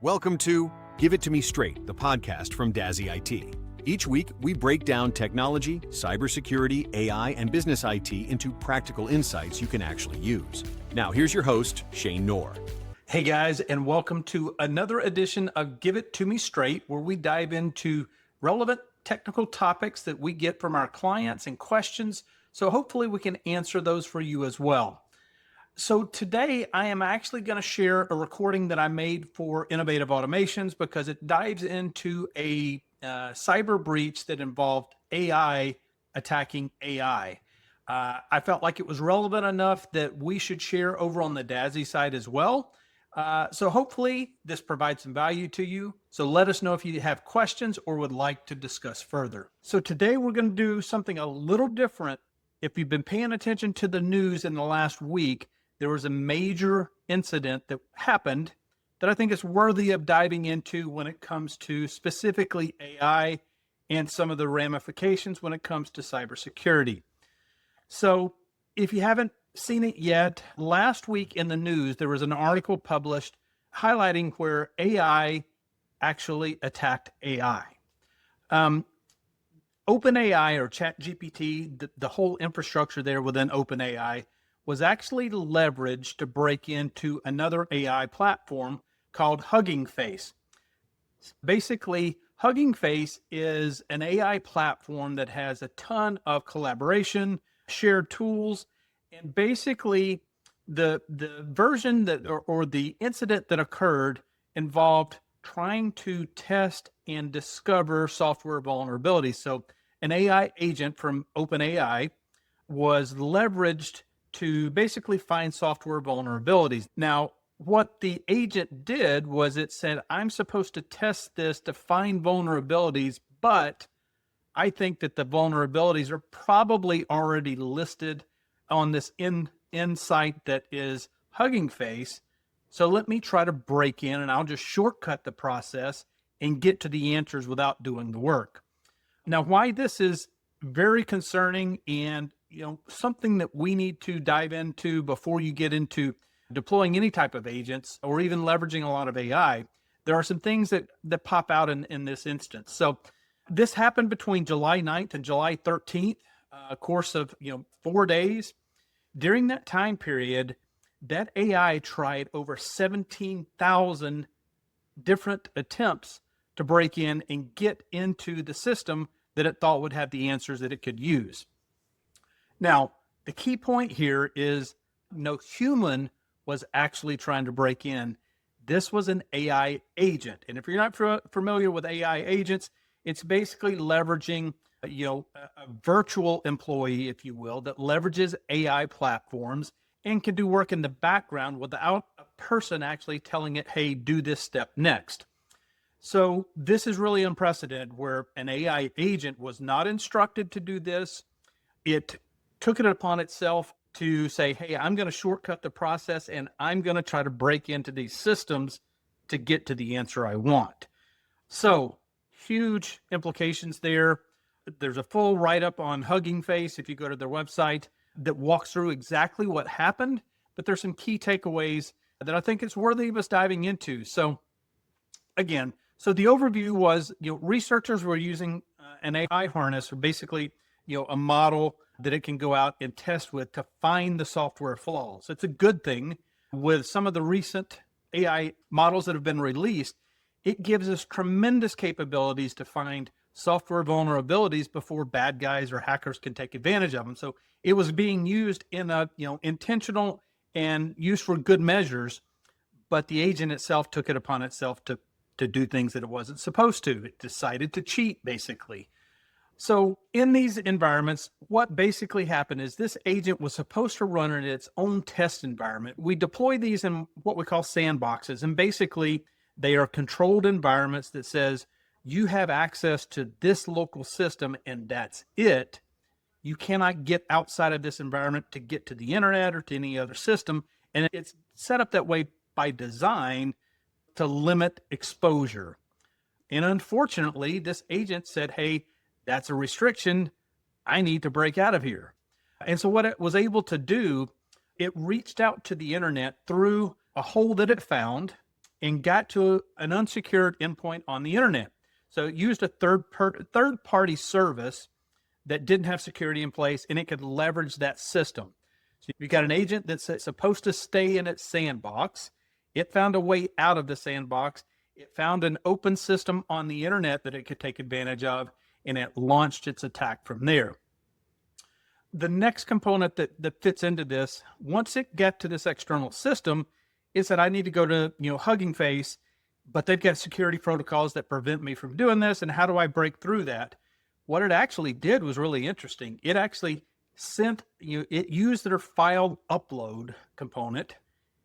Welcome to Give It To Me Straight, the podcast from Dazzee IT. Each week, we break down technology, cybersecurity, AI, and business IT into practical insights you can actually use. Now, here's your host, Shane Knorr. Hey guys, and welcome to another edition of Give It To Me Straight, where we dive into relevant technical topics that we get from our clients and questions. So hopefully we can answer those for you as well. So today I am actually going to share a recording that I made for Innovative Automations because it dives into a cyber breach that involved AI attacking AI. I felt like it was relevant enough that we should share over on the Dazzee side as well. So hopefully this provides some value to you. So let us know if you have questions or would like to discuss further. So today we're going to do something a little different. If you've been paying attention to the news in the last week, there was a major incident that happened that I think is worthy of diving into when it comes to specifically AI and some of the ramifications when it comes to cybersecurity. So if you haven't seen it yet, last week in the news, there was an article published highlighting where AI actually attacked AI. OpenAI or ChatGPT, the whole infrastructure there within OpenAI was actually leveraged to break into another AI platform called Hugging Face. Basically, Hugging Face is an AI platform that has a ton of collaboration, shared tools, and basically the version that or the incident that occurred involved trying to test and discover software vulnerabilities. So an AI agent from OpenAI was leveraged to basically find software vulnerabilities. Now, what the agent did was it said, I'm supposed to test this to find vulnerabilities, but I think that the vulnerabilities are probably already listed on this insight that is Hugging Face. So let me try to break in and I'll just shortcut the process and get to the answers without doing the work. Now, why this is very concerning and something that we need to dive into before you get into deploying any type of agents or even leveraging a lot of AI, there are some things that pop out in this instance. So this happened between July 9th and July 13th, a course of 4 days. During that time period, that AI tried over 17,000 different attempts to break in and get into the system that it thought would have the answers that it could use. Now, the key point here is no human was actually trying to break in. This was an AI agent. And if you're not familiar with AI agents, it's basically leveraging, a virtual employee, if you will, that leverages AI platforms and can do work in the background without a person actually telling it, hey, do this step next. So this is really unprecedented where an AI agent was not instructed to do this. It took it upon itself to say, hey, I'm going to shortcut the process and I'm going to try to break into these systems to get to the answer I want. So huge implications there. There's a full write-up on Hugging Face if you go to their website that walks through exactly what happened, but there's some key takeaways that I think it's worthy of us diving into. So again, so the overview was, researchers were using an AI harness, or basically, a model that it can go out and test with to find the software flaws. It's a good thing. With some of the recent AI models that have been released, it gives us tremendous capabilities to find software vulnerabilities before bad guys or hackers can take advantage of them. So it was being used in a intentional and used for good measures, but the agent itself took it upon itself to do things that it wasn't supposed to. It decided to cheat, basically. So in these environments, what basically happened is this agent was supposed to run in its own test environment. We deploy these in what we call sandboxes, and basically they are controlled environments that says you have access to this local system and that's it. You cannot get outside of this environment to get to the internet or to any other system. And it's set up that way by design to limit exposure. And unfortunately, this agent said, hey, that's a restriction. I need to break out of here. And so what it was able to do, it reached out to the internet through a hole that it found and got to an unsecured endpoint on the internet. So it used a third-party service that didn't have security in place, and it could leverage that system. So you got an agent that's supposed to stay in its sandbox. It found a way out of the sandbox. It found an open system on the internet that it could take advantage of, and it launched its attack from there. The next component that fits into this, once it got to this external system, is that I need to go to Hugging Face, but they've got security protocols that prevent me from doing this. And how do I break through that? What it actually did was really interesting. It actually it used their file upload component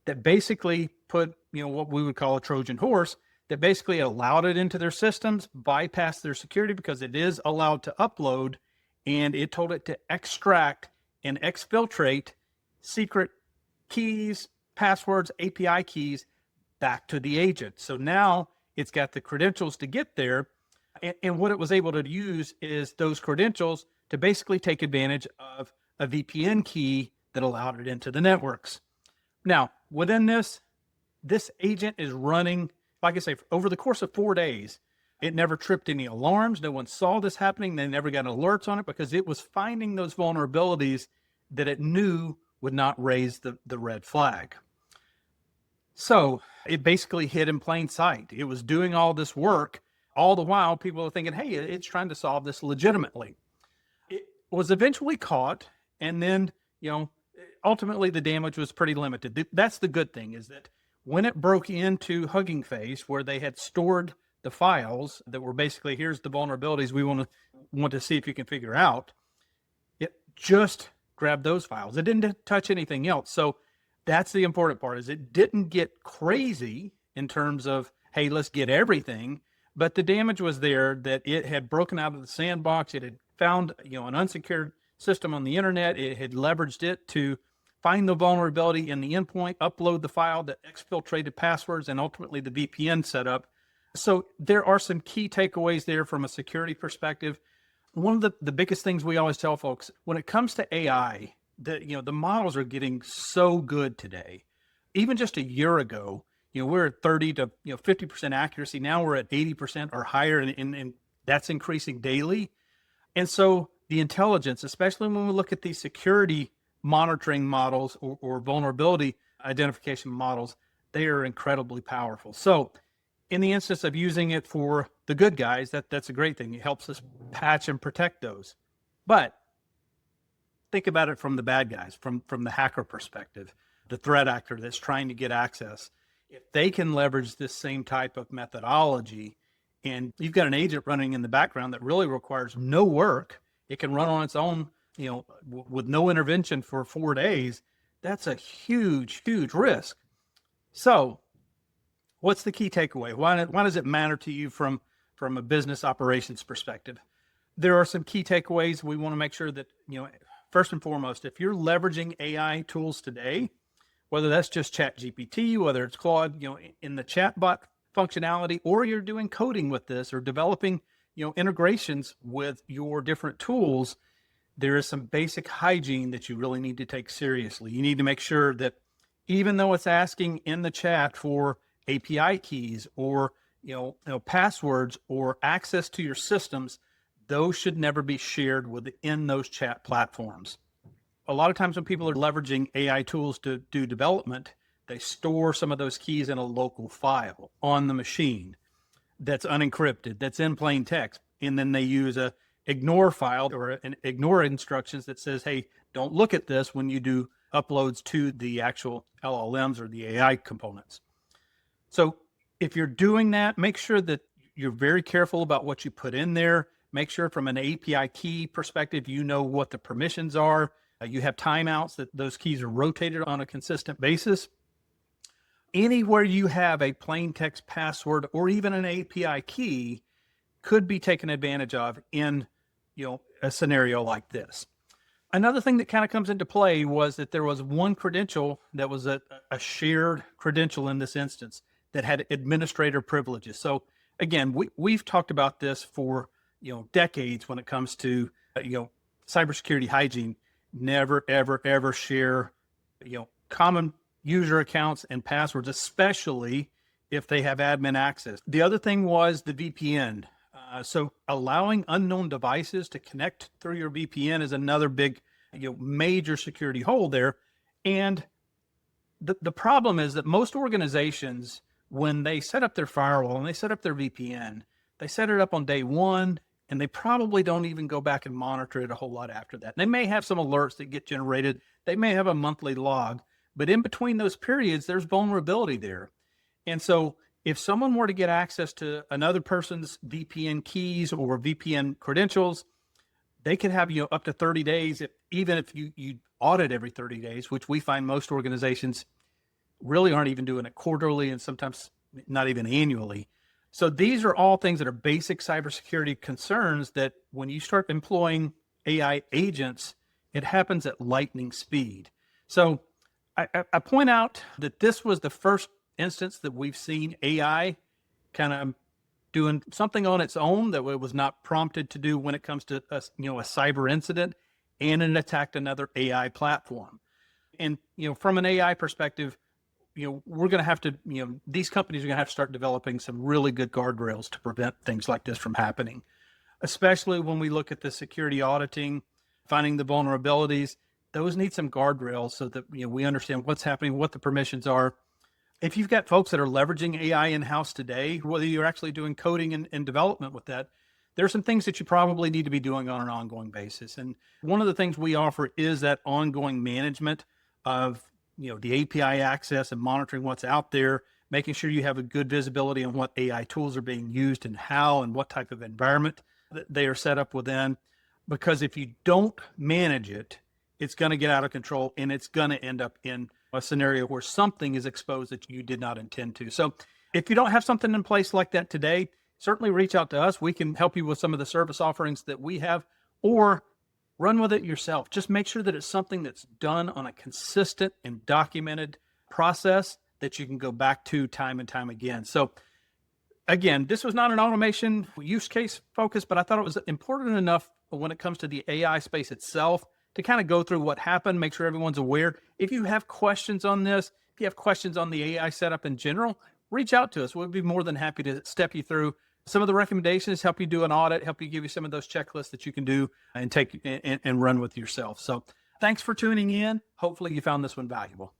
that basically put what we would call a Trojan horse, that basically allowed it into their systems, bypassed their security because it is allowed to upload, and it told it to extract and exfiltrate secret keys, passwords, API keys back to the agent. So now it's got the credentials to get there. And what it was able to use is those credentials to basically take advantage of a VPN key that allowed it into the networks. Now, within this agent is running, like I say, over the course of 4 days. It never tripped any alarms. No one saw this happening. They never got alerts on it because it was finding those vulnerabilities that it knew would not raise the red flag. So it basically hid in plain sight. It was doing all this work. All the while, people are thinking, hey, it's trying to solve this legitimately. It was eventually caught, and then, ultimately the damage was pretty limited. That's the good thing, is that when it broke into Hugging Face, where they had stored the files that were basically, here's the vulnerabilities we want to see if you can figure out, it just grabbed those files. It didn't touch anything else. So that's the important part, is it didn't get crazy in terms of, hey, let's get everything. But the damage was there, that it had broken out of the sandbox. It had found, an unsecured system on the internet. It had leveraged it to find the vulnerability in the endpoint, upload the file that exfiltrated passwords, and ultimately the VPN setup. So there are some key takeaways there from a security perspective. One of the biggest things we always tell folks, when it comes to AI, the models are getting so good today. Even just a year ago, we're at 30 to 50% accuracy. Now we're at 80% or higher, and that's increasing daily. And so the intelligence, especially when we look at these security monitoring models or vulnerability identification models, they are incredibly powerful. So in the instance of using it for the good guys, that's a great thing. It helps us patch and protect those. But think about it from the bad guys, from the hacker perspective, the threat actor that's trying to get access. If they can leverage this same type of methodology, and you've got an agent running in the background that really requires no work, it can run on its own, with no intervention for 4 days, that's a huge, huge risk. So what's the key takeaway? Why does it matter to you from a business operations perspective? There are some key takeaways. We want to make sure that, first and foremost, if you're leveraging AI tools today, whether that's just ChatGPT, whether it's Claude, in the chatbot functionality, or you're doing coding with this or developing, integrations with your different tools, there is some basic hygiene that you really need to take seriously. You need to make sure that even though it's asking in the chat for API keys or, passwords or access to your systems, those should never be shared within those chat platforms. A lot of times when people are leveraging AI tools to do development, they store some of those keys in a local file on the machine that's unencrypted, that's in plain text. And then they use a ignore file or an ignore instructions that says, hey, don't look at this when you do uploads to the actual LLMs or the AI components. So if you're doing that, make sure that you're very careful about what you put in there. Make sure from an API key perspective, you know what the permissions are. You have timeouts, that those keys are rotated on a consistent basis. Anywhere you have a plain text password or even an API key could be taken advantage of in, a scenario like this. Another thing that kind of comes into play was that there was one credential that was a shared credential in this instance that had administrator privileges. So again, we've talked about this for, decades when it comes to, cybersecurity hygiene. Never, ever, ever share, common user accounts and passwords, especially if they have admin access. The other thing was the VPN. So allowing unknown devices to connect through your VPN is another big, major security hole there. And the problem is that most organizations, when they set up their firewall and they set up their VPN, they set it up on day one, and they probably don't even go back and monitor it a whole lot after that. They may have some alerts that get generated. They may have a monthly log, but in between those periods, there's vulnerability there. And so if someone were to get access to another person's VPN keys or VPN credentials, they could have up to 30 days, even if you audit every 30 days, which we find most organizations really aren't even doing it quarterly and sometimes not even annually. So these are all things that are basic cybersecurity concerns that when you start employing AI agents, it happens at lightning speed. So I point out that this was the first instance that we've seen AI kind of doing something on its own that it was not prompted to do when it comes to a cyber incident and it attacked another AI platform. And from an AI perspective, we're going to have to, these companies are going to have to start developing some really good guardrails to prevent things like this from happening, especially when we look at the security auditing, finding the vulnerabilities. Those need some guardrails so that we understand what's happening, what the permissions are. If you've got folks that are leveraging AI in-house today, whether you're actually doing coding and development with that, there are some things that you probably need to be doing on an ongoing basis. And one of the things we offer is that ongoing management of the API access and monitoring what's out there, making sure you have a good visibility on what AI tools are being used and how and what type of environment that they are set up within. Because if you don't manage it, it's going to get out of control and it's going to end up in a scenario where something is exposed that you did not intend to. So if you don't have something in place like that today, certainly reach out to us. We can help you with some of the service offerings that we have, or run with it yourself. Just make sure that it's something that's done on a consistent and documented process that you can go back to time and time again. So again, this was not an automation use case focus, but I thought it was important enough when it comes to the AI space itself to kind of go through what happened, make sure everyone's aware. If you have questions on this, if you have questions on the AI setup in general, reach out to us. We'll be more than happy to step you through some of the recommendations, help you do an audit, help you give you some of those checklists that you can do and take and run with yourself. So thanks for tuning in. Hopefully you found this one valuable.